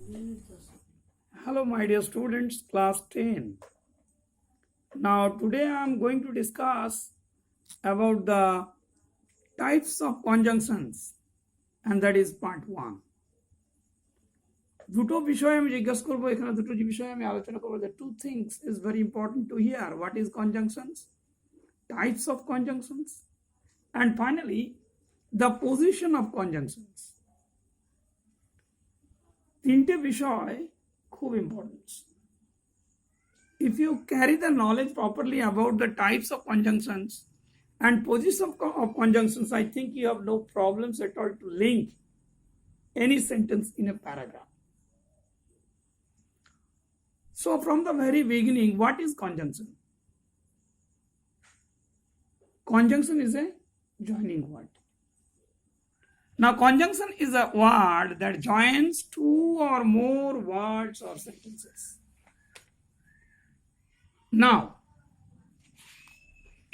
Hello, my dear students, class 10. Now, today I am going to discuss about the types of conjunctions, and that is part 1. দুটো বিষয় আমি জিজ্ঞেস করবো এখানে, দুটো বিষয় আমি আলোচনা করবো। The two things is very important to hear. What is conjunctions, types of conjunctions, and finally the position of conjunctions. তিনটে বিষয় খুব important. If you carry the knowledge properly about the types of conjunctions and position of conjunctions, I think you have no problems at all to link any sentence in a paragraph. So from the very beginning, what is conjunction? Conjunction is a joining word. Now, conjunction is a word that joins two or more words or sentences. Now,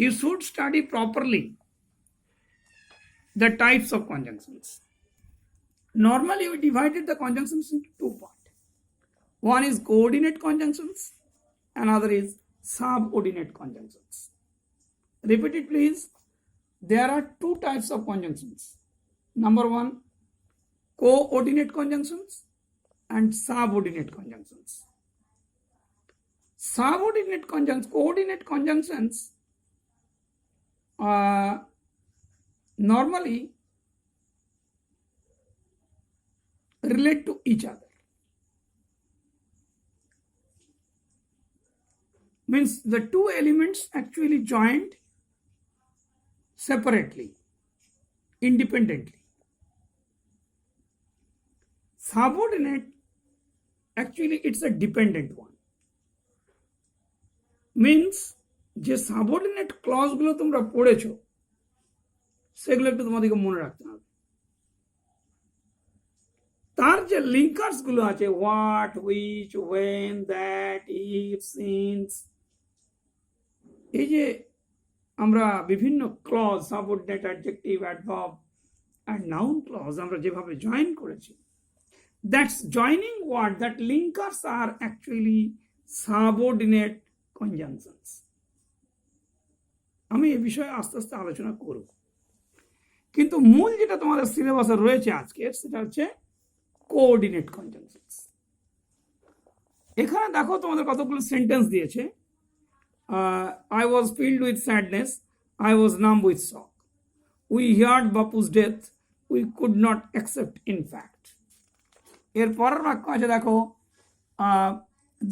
you should study properly the types of conjunctions. Normally, we divided the conjunctions into two parts. One is coordinate conjunctions, another is subordinate conjunctions. Repeat it, please. There are two types of conjunctions. Number one, coordinate conjunctions and subordinate conjunctions. Subordinate conjunctions, coordinate conjunctions normally relate to each other. Means the two elements actually joined separately, independently. Subordinate, actually it's a dependent one. Means যে subordinate ক্লজগুলো তোমরা পড়েছো সেগুলো একটু তোমাদেরকে মনে রাখতে হবে। তার যে লিঙ্কার্স গুলো আছে, what, which, when, that, if, since, এই যে আমরা বিভিন্ন clause, subordinate, adjective, adverb and noun clause আমরা যেভাবে জয়েন করেছি, that's joining word, that linkers আর অ্যাকচুয়ালি সাবঅর্ডিনেট কনজাংশনস। আমি এই বিষয়ে আস্তে আস্তে আলোচনা করব, কিন্তু মূল যেটা তোমাদের সিলেবাসে রয়েছে আজকে সেটা হচ্ছে কোঅর্ডিনেট কনজাংশনস। এখানে দেখো তোমাদের কতগুলো সেন্টেন্স দিয়েছে। I was filled with sadness, I was numb with shock. We heard Bapu's death, we could not accept in fact. এর পরের বাক্য আছে দেখো,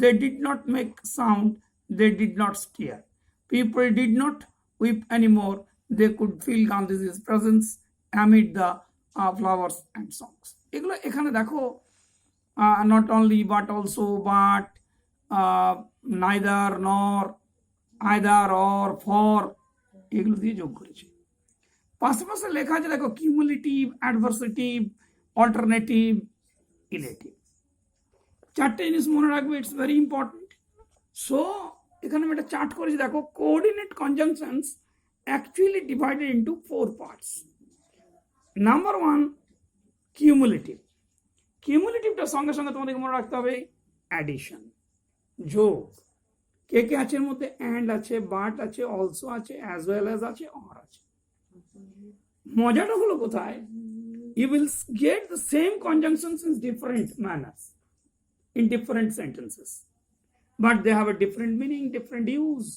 they did not make sound, they did not stir. People did not weep anymore, they could feel Gandhi's presence amid the flowers and songs. এগুলো এখানে দেখো not only but also, but, neither, nor, either, or, for, এগুলো দিয়ে যোগ করেছে। পাশাপাশি লেখা আছে দেখো কিউমুলেটিভ, অ্যাডভার্সেটিভ, অল্টারনেটিভ, ইলেটিভ। চারটে জিনিস মনে রাখবে, ইটস ভেরি ইম্পর্টেন্ট। সো এখানে আমি একটা চার্ট করেছি দেখো, coordinate conjunctions actually divided into 4 parts. Number 1, cumulative. কিউমুলেটিভটার সঙ্গে সঙ্গে তোমাদেরকে মনে রাখতে হবে অ্যাডিশন, যোগ। কে কে আছে এর মধ্যে? অ্যান্ড আছে, বাট আছে, অলসো আছে, অ্যাজ ওয়েল অ্যাজ আছে, অর আছে। মজাটা হলো কোথায়? You will get the same conjunctions in different manners, in different sentences, but they have a different meaning, different use.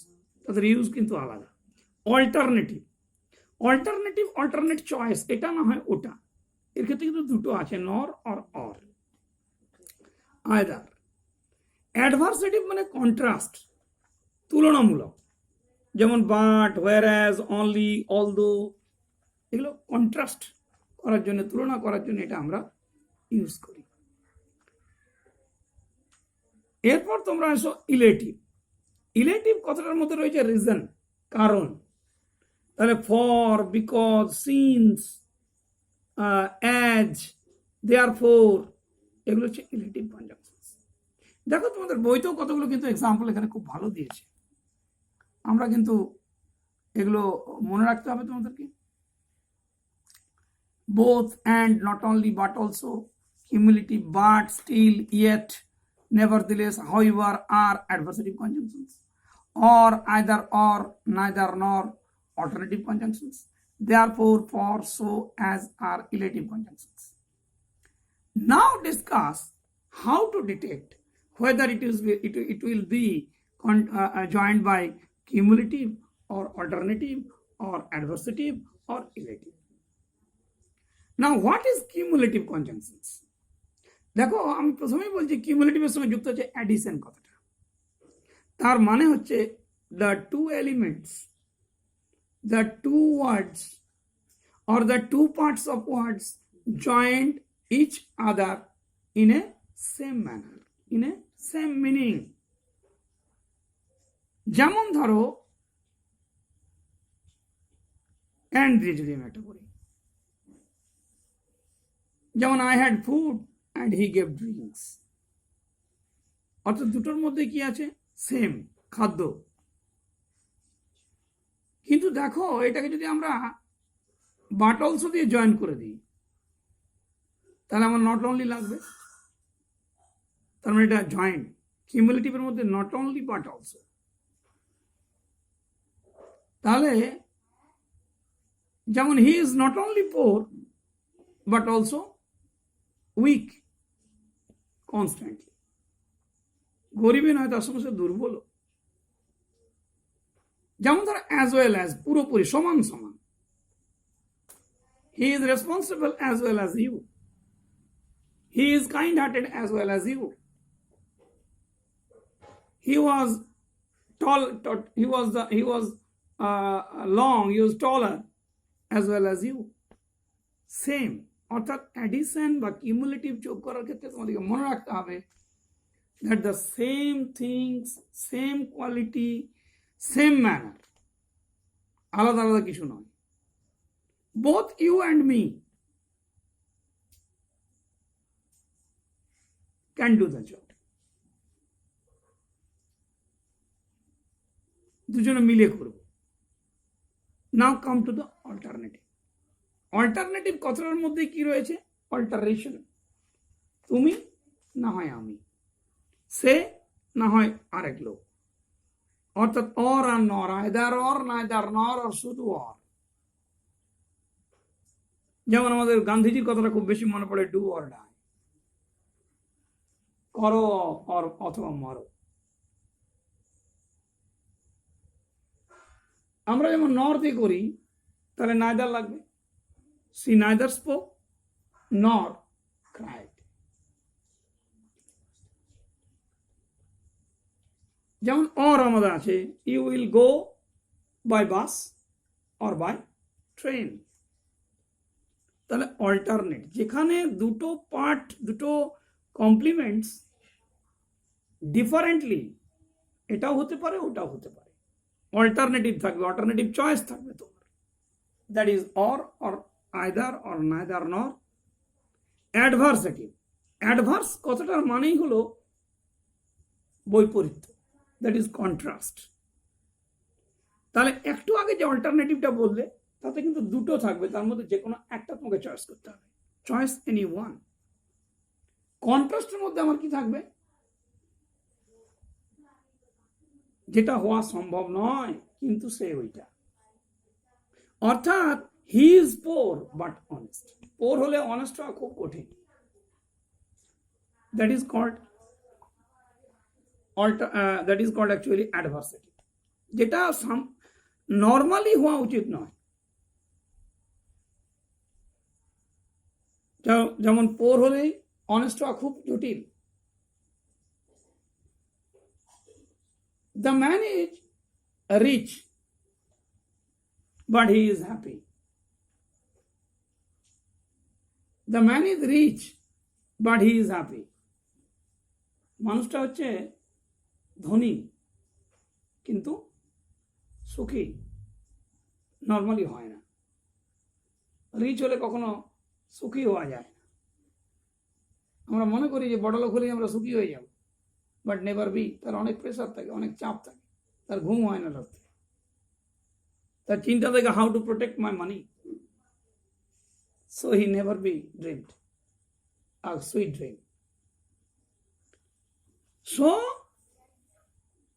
তাদের ইউজ কিন্তু আলাদা। অল্টারনেটিভ, অল্টারনেটিভ, অল্টারনেট চয়েস, এটা না হয় ওটা। এর ক্ষেত্রে কিন্তু দুটো আছে, নর অর। আইদার। অ্যাডভার্সেটিভ মানে কন্ট্রাস্ট, তুলনামূলক, যেমন বাট, হোয়ারঅ্যাজ, অনলি, অলদো, এগুলো কন্ট্রাস্ট করার জন্য, তুলনা করার জন্য এটা আমরা ইউজ করি। এরপর তোমরা আসো ইলেটিভ। ইলেটিভ কথাটার মধ্যে রয়েছে রিজন, কারণ। তাহলে for, because, since, as, therefore, এগুলো হচ্ছে ইলেটিভ কনজাংশনস। দেখো তোমাদের বইতেও কতগুলো কিন্তু এক্সাম্পল এখানে খুব ভালো দিয়েছে, আমরা কিন্তু এগুলো মনে রাখতে হবে তোমাদেরকে। both, and, not only, but also, cumulative, but, still, yet, nevertheless, however are adversative conjunctions, or, either, or, neither, nor, alternative conjunctions. Therefore, for, so, as are elative conjunctions. Now discuss how to detect whether it will be joined by cumulative or alternative or adversative or elative. Now, what is cumulative conjunctions? দেখো আমি প্রথমেই বলছি কিউমুলেটিভের সঙ্গে যুক্ত হচ্ছে addition কথাটা। তার মানে হচ্ছে the two elements, the two words or the two parts of words joined each other in a same manner, in a same meaning. যেমন ধরো অ্যান্ড দিয়ে যদি আমি একটা বলি, যেমন I had food and he gave drinks, অর্থাৎ দুটোর মধ্যে কি আছে? সেম, খাদ্য। কিন্তু দেখো এটাকে যদি আমরা বাট অলসো দিয়ে জয়েন করে দিই, তাহলে আমার নট অনলি লাগবে। তার মানে এটা জয়েন্ট। কিউমুলেটিভের মধ্যে নট অনলি বাট অলসো। তাহলে যেমন he is not only poor but also weak constantly. গরিবই নয়, তার সঙ্গে সঙ্গে দুর্বল। যেমন ধরো অ্যাজ ওয়েল অ্যাজ, পুরোপুরি সমান সমান। He is responsible as well as you, he is kind hearted as well as you, he was tall, he was long, he was taller as well as you. Same. অর্থাৎ addition বা cumulative যোগ করার ক্ষেত্রে তোমাদেরকে মনে রাখতে হবে that the same things, same quality, same manner, আলাদা আলাদা কিছু নয়। both you and me can do the job. দুজনে মিলে করব। Now come to the alternative. Alternative কথাটার মধ্যে কি রয়েছে? অল্টারেশন। তুমি না হয় আমি, সে না হয় আরেক লোক, অর্থাৎ অর আর নর, আইদার অর, নাইদার নর, আর শুধু অর। যেমন আমাদের গান্ধীজির কথাটা খুব বেশি মনে পড়ে, ডু অর ডাই, করো অর অথবা মরো। আমরা যেমন নর দিয়ে করি, তাহলে নাইদার লাগবে। She neither spoke nor cried. যেমন অর আমাদের আছে, you will go by bus or by train. তাহলে অল্টারনেট, যেখানে দুটো পার্ট, দুটো কমপ্লিমেন্টস ডিফারেন্টলি, এটাও হতে পারে ওটাও হতে পারে, অল্টারনেটিভ থাকবে, অল্টারনেটিভ চয়েস থাকবে তোমার। That is or either or neither নর। অ্যাডভার্সেটিভ, অ্যাডভার্স কথাটার মানেই হলো বৈপরীত্য, দ্যাট ইজ কন্ট্রাস্ট। তাহলে একটু আগে যে অল্টারনেটিভটা বললে তাতে কিন্তু দুটো থাকবে, তার মধ্যে যে কোনো একটা তোমাকে চয়েস করতে হবে, চয়েস এনি ওয়ান। কন্ট্রাস্টের মধ্যে আমার কি থাকবে? যেটা হওয়া সম্ভব নয় কিন্তু সে ওইটা। অর্থাৎ he is poor but honest. Poor হলে অনেস্ট হওয়া খুব কঠিন। That is called actually adversity, যেটা নর্মালি হওয়া উচিত নয়। যেমন পোর হলেই অনেস্ট হওয়া খুব জটিল। The man is rich, but he is happy. The man is rich, but he is happy. মানুষটা হচ্ছে ধনী কিন্তু সুখী, নর্মালি হয় না। রিচ হলে কখনো সুখী হওয়া যায় না। আমরা মনে করি যে বড়লোক হলেই আমরা সুখী হয়ে যাব, বাট নেভার বি। তার অনেক প্রেশার থাকে, অনেক চাপ থাকে, তার ঘুম হয় না রাত্রে, তার চিন্তা থাকে how to protect my money, so he never be dreamed. a sweet dream. So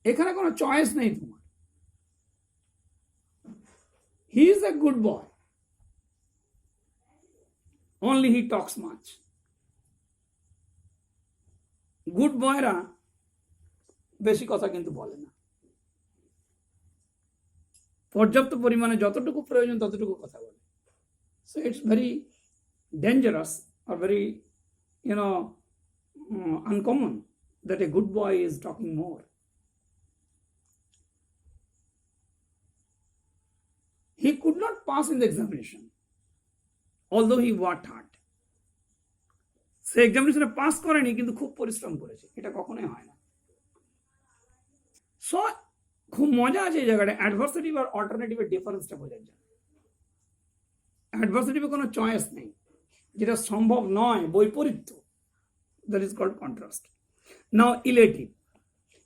এখানে কোনো চয়েস নেই তোমার। He is a good boy. Only he talks much. Good বয়রা বেশি কথা কিন্তু বলে না, পর্যাপ্ত পরিমাণে যতটুকু প্রয়োজন ততটুকু কথা বলে। So it's very dangerous or very uncommon that a good boy is talking more. He could not pass in the examination although he worked hard. সে এক্সামিনেশনে পাস করেনি কিন্তু খুব পরিশ্রম করেছে, এটা কখনোই হয় না। সো খুব মজা আছে এই জায়গাটা অ্যাডভার্সিটিভ আর অল্টারনেটিভের ডিফারেন্সটা বোঝার জন্য। অ্যাডভার্সিটিভে কোনো চয়েস নেই, যেটা সম্ভব নয়, বৈপরীত্য, that is called contrast. Now illative.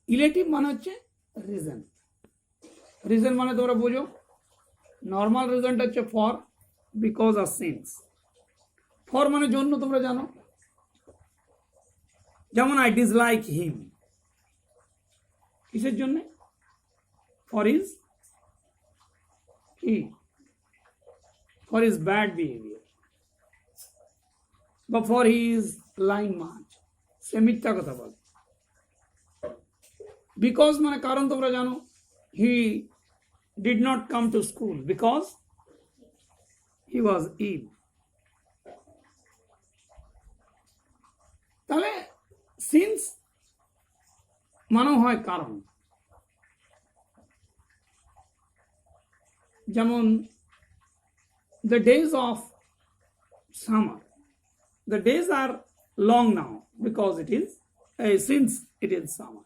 Illative মানে হচ্ছে রিজন। রিজন মানে তোমরা বোঝো, নর্মাল রিজনটা হচ্ছে ফর, বিকজ আর সিন্স। ফর মানে জন্য, তোমরা জানো, যেমন আই ডিসলাইক হিম, কিসের জন্য? ফর হিজ কি? ফর হিজ ব্যাড বিহেভিয়ার, বা ফর হিজ লাইং মার্চ, সে মিথ্যা কথা বলে। বিকজ মানে কারণ, তোমরা জানো, হি did not come to school because he was ill. তাহলে সিন্স মানেও হয় কারণ। যেমন the days of summer, the days are long now because it is since it is summer.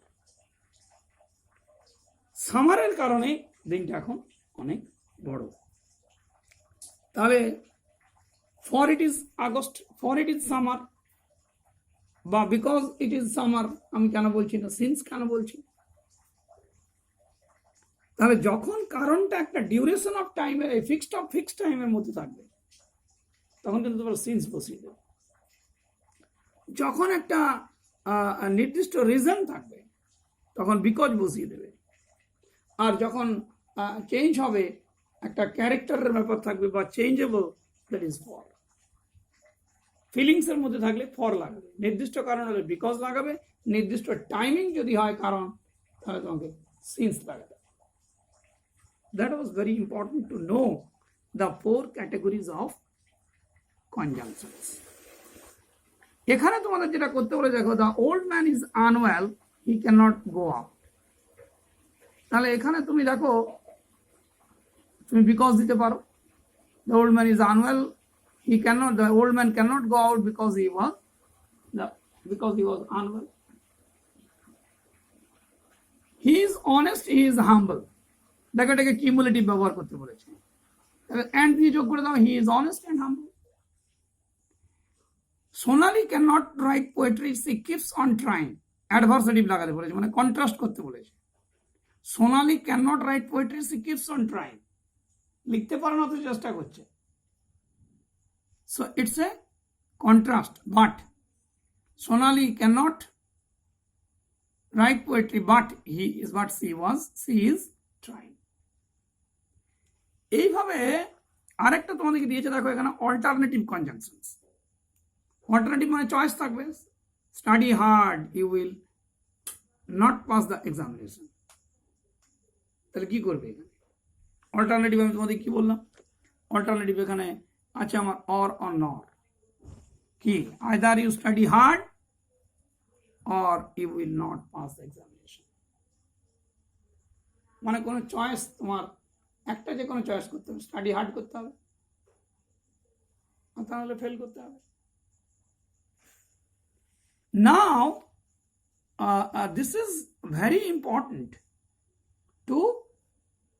সামারের কারণে দিনটা এখন অনেক বড়। তাহলে for it is August, for it is summer, বা বিকজ ইট ইজ সামার আমি কেন বলছি না, সিন্স কেন বলছি? তাহলে যখন কারণটা একটা ডিউরেশন অফ টাইমের, ফিক্সড টাইমের মধ্যে থাকবে, তখন কিন্তু তোমার সিন্স বসিয়ে দেবে। যখন একটা নির্দিষ্ট রিজন থাকবে, তখন বিকজ বসিয়ে দেবে। আর যখন চেঞ্জ হবে, একটা ক্যারেক্টারের ব্যাপার থাকবে বা চেঞ্জেবল, দ্যাট ইজ ফর। ফিলিংসের মধ্যে থাকলে ফর লাগাবে, নির্দিষ্ট কারণ হলে বিকজ লাগাবে, নির্দিষ্ট টাইমিং যদি হয় কারণ, তাহলে তোমাকে সিন্স লাগাবে। That was very important to know the 4 categories of conjunctions. এখানে তোমাদের যেটা করতে বলে, দেখো, the old man is unwell, he can not go out. তাহলে এখানে তুমি দেখো, তুমি বিকজ দিতে পারো। The old man is unwell, the old man cannot go out because he was unwell. He is honest, he is humble. দেখো এটাকে cumulative ব্যবহার করতে বলেছে, এন্ড দিয়ে যোগ করে দাও, he is honest and humble. Sonali cannot write poetry, she keeps on trying. Adversative লাগাতে বলেছে, মানে কন্ট্রাস্ট করতে বলেছে। Sonali can not write poetry, she keeps on trying. লিখতে পারে না তো চেষ্টা করছে। So it's a contrast. But Sonali can not write poetry, but she is trying. এইভাবে আরেকটা তোমাদেরকে দিয়েছে, দেখো এখানে অল্টারনেটিভ কনজাংশনস। অল্টারনেটিভ মানে চয়েস থাকবে। Study hard, you will not pass the examination. তাহলে কি করবে এখানে? অল্টারনেটিভ আমি তোমাদের কি বললাম? অল্টারনেটিভ এখানে আছে আমার অর নট। কি? Either you study hard or you will not pass the examination. মানে কোনো চয়েস, তোমার একটা যে কোনো চয়েস করতে হবে। স্টাডি হার্ড করতে হবে, তাহলে ফেল করতে হবে। নাও this is very important to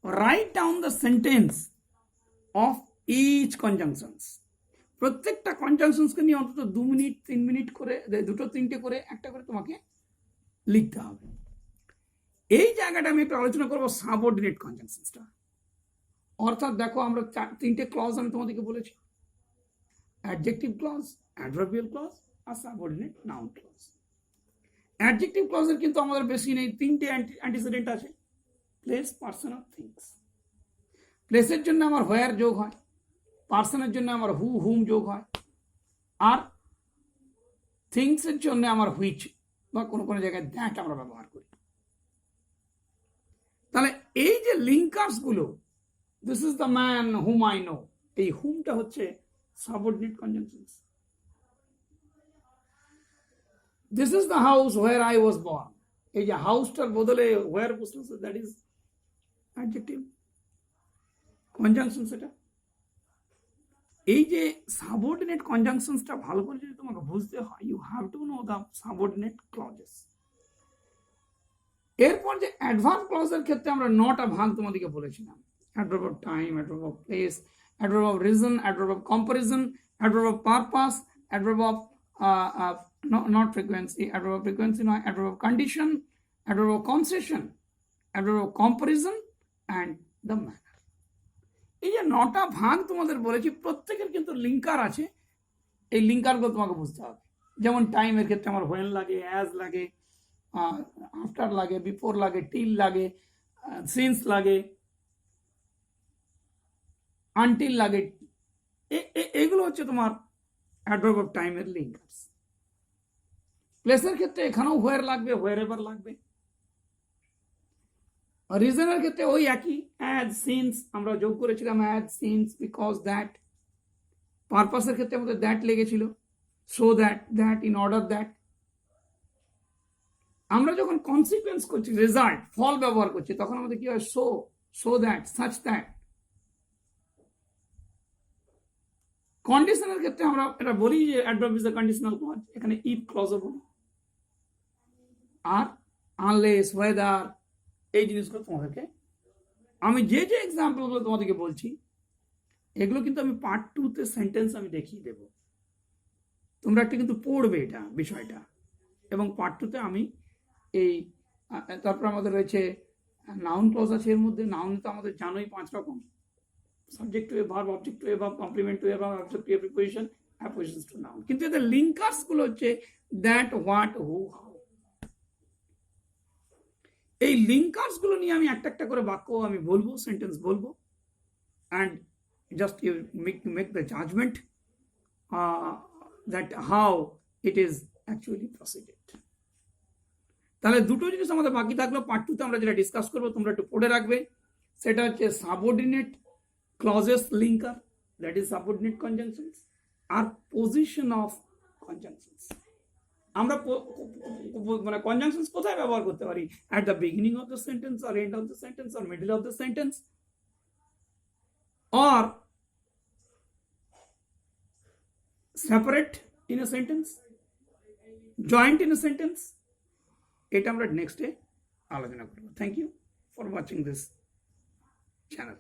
write down the sentence of each conjunctions. প্রত্যেকটা কনজাংশনসকে নিয়ে অন্তত 2 মিনিট 3 মিনিট করে, 2-3টে করে, একটা করে তোমাকে লিখতে হবে। এই জায়গাটা আমি একটু আলোচনা করবো সাবঅর্ডিনেট কনজাংশনসটা। অর্থাৎ দেখো, আমরা 3টে ক্লজ আমি তোমাদেরকে বলেছি, adjective clause, adverbial clause a subordinate noun clause. Adjective ক্লজের কিন্তু আমাদের বেশি নেই, তিনটে অ্যান্টিসিডেন্ট আছে, প্লেস, পার্সন আর থিংস। প্লেসের জন্য আমার হোয়ার যোগ হয়, পার্সনের জন্য আমার হু হুম যোগ হয়, আর থিংসের জন্য আমার হুইচ বা কোনো কোনো জায়গায় দ্যাট আমরা ব্যবহার করি। তাহলে এই যে লিঙ্কার্স গুলো, this is the man hmm I know, এই হুমটা হচ্ছে subordinate conjunctions. This is the house where I was born, এই যে হাউসটার বদলে হোয়ার বসলো, দ্যাট ইজ অ্যাডজেক্টিভ কনজাংশন। সেটা এই যে সাবঅর্ডিনেট কনজাংশনসটা ভালো করে যদি তোমাকে বুঝতে হয়, you have to know the subordinate clauses. এরপর যে অ্যাডভার্ব ক্লজের ক্ষেত্রে আমরা 9টা ভাগ তোমাদেরকে বলেছিলাম, adverb of time, adverb of place, adverb of reason, adverb of comparison, adverb of purpose, adverb of not frequency, adverb of frequency নয়, adverb of condition, adverb of concession, adverb of comparison and the manner. এই যে 9টা ভাগ তোমাদের বলেছি, প্রত্যেকের কিন্তু linker আছে, এই লিঙ্কারগুলো তোমাকে বুঝতে হবে। যেমন টাইমের ক্ষেত্রে আমার হোয়েন লাগে, অ্যাজ লাগে, আফটার লাগে, বিফোর লাগে, টিল লাগে, সিন্স লাগে, আনটিল লাগে, এগুলো হচ্ছে তোমার অ্যাডভার্ব অফ টাইমের লিঙ্কার্স। প্লেসের ক্ষেত্রে এখানেও হোয়ার লাগবে, হোয়ার এভার লাগবে। রিজনের ক্ষেত্রে ওই একই, অ্যাজ, সিন্স আমরা যোগ করেছিলাম, অ্যাজ, সিন্স, বিকজ, দ্যাট। পারপাসের ক্ষেত্রে আমাদের দ্যাট লেগেছিল, so that, that, in order that. আমরা যখন কনসিকুয়েন্স করছি, রেজাল্ট, ফল ব্যবহার করছি, তখন আমাদের কি হয়, so, so that, such that. কন্ডিশনের ক্ষেত্রে আমরা এটা বলি যে adverb is the conditional clause, এখানে ইফ ক্লজও বলি। আর আনলেস, ওয়েদার, এই জিনিসগুলো তোমাদেরকে আমি যে যে এক্সাম্পলগুলো তোমাদেরকে বলছি, এগুলো কিন্তু আমি পার্ট 2-তে সেন্টেন্স আমি দেখিয়ে দেব। তোমরা একটা কিন্তু পড়বে এটা বিষয়টা, এবং পার্ট 2-তে আমি এই তারপর আমাদের রয়েছে নাউন ক্লজ আছে। এর মধ্যে নাউন তো আমাদের জানোই 5 রকম, subject to a, verb, object to a, verb, complement to a, verb, object to a, preposition, appositions to noun. কিন্তু এদের লিঙ্কার্স গুলো হচ্ছে দ্যাট, হোয়াট, হু, হাউ। এই লিঙ্কার্স গুলো নিয়ে আমি একটা একটা করে বাক্য আমি বলবো, সেন্টেন্স বলবো, and just you make the judgement that how it is actually proceeded. তাহলে দুটো জিনিস আমাদের বাকি থাকলো, পার্ট 2-তে আমরা যেটা ডিসকাস করবো, তোমরা একটু পড়ে রাখবে। সেটা হচ্ছে subordinate clauses linker, that is subordinate conjunctions, আর পজিশন অফ কনজাংশনস। আমরা মানে কনজাংশনস কোথায় ব্যবহার করতে পারি, at the beginning of the sentence, আর এন্ড অফ দ্য সেন্টেন্স, আর middle of the sentence, or separate in a sentence, joint in a sentence, এটা আমরা নেক্সটে আলোচনা করব। Thank you for watching this channel.